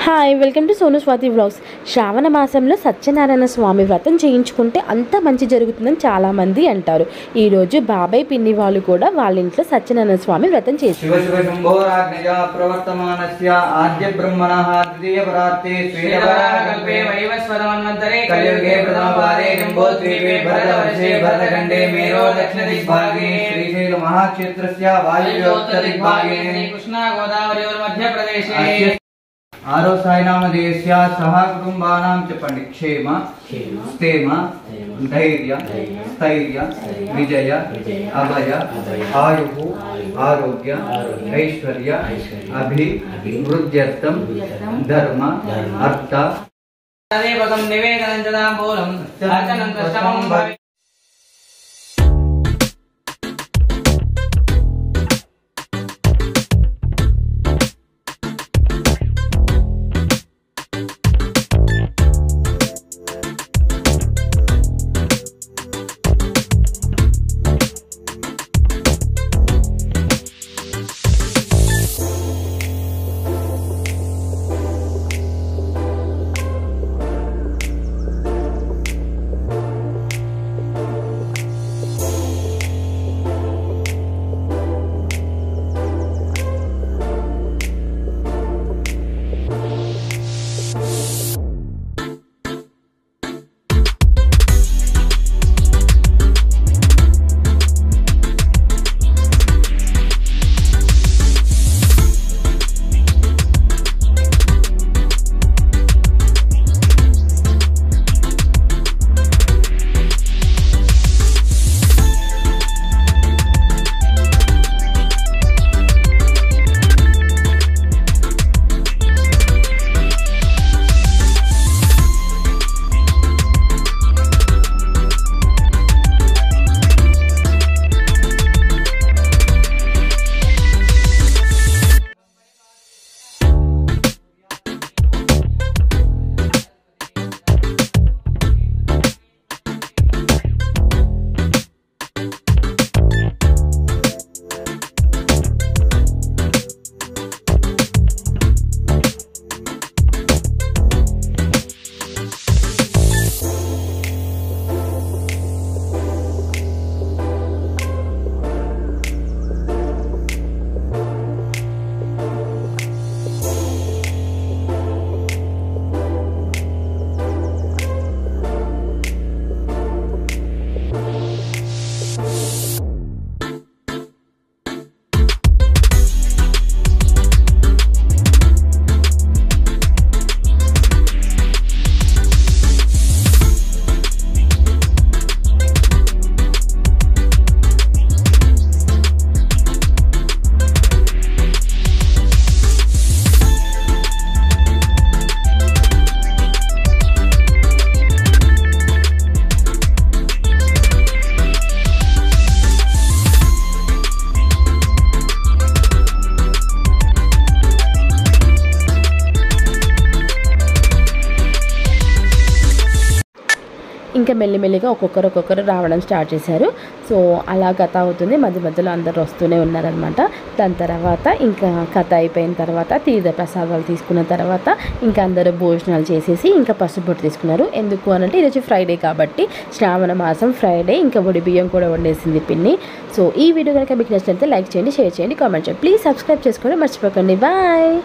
Hi welcome to Sonu Swathi vlogs. Shravana మాసంలో సత్యనారాయణ స్వామి వ్రతం చేయించుకుంటే అంత మంచి జరుగుతుందని చాలామంది అంటారు. ఈరోజు బాబాయ్ పిన్ని వాళ్ళు కూడా వాళ్ళ ఇంట్లో సత్యనారాయణ స్వామి వ్రతం చేశారు. ఆరో సాయినామదేశ్య సహా కుటుంబానాం చెప్పండి. క్షేమ స్థేమ ధైర్య స్థైర్య విజయ అభయ ఆయు ఆరోగ్య ఐశ్వర్య అభివృద్ధ్యర్థం ధర్మ అర్థ నివేదనం ఇంకా మెల్లిమెల్లిగా ఒక్కొక్కరు రావడం స్టార్ట్ చేశారు. సో అలా కథ అవుతుంది. మధ్య మధ్యలో అందరు వస్తూనే ఉన్నారనమాట. దాని తర్వాత ఇంకా కథ అయిపోయిన తర్వాత తీర్థ ప్రసాదాలు తీసుకున్న తర్వాత ఇంకా అందరూ భోజనాలు చేసేసి ఇంకా పసుపు తీసుకున్నారు. ఎందుకు అనంటే ఈరోజు ఫ్రైడే కాబట్టి, శ్రావణ మాసం ఫ్రైడే. ఇంకా ఒడి బియ్యం కూడా వండేసింది పిన్ని. సో ఈ వీడియో కనుక మీకు నచ్చినట్లయితే లైక్ చేయండి, షేర్ చేయండి, కామెంట్ చేయండి. ప్లీజ్ సబ్స్క్రైబ్ చేసుకోండి మర్చిపోకండి. బాయ్.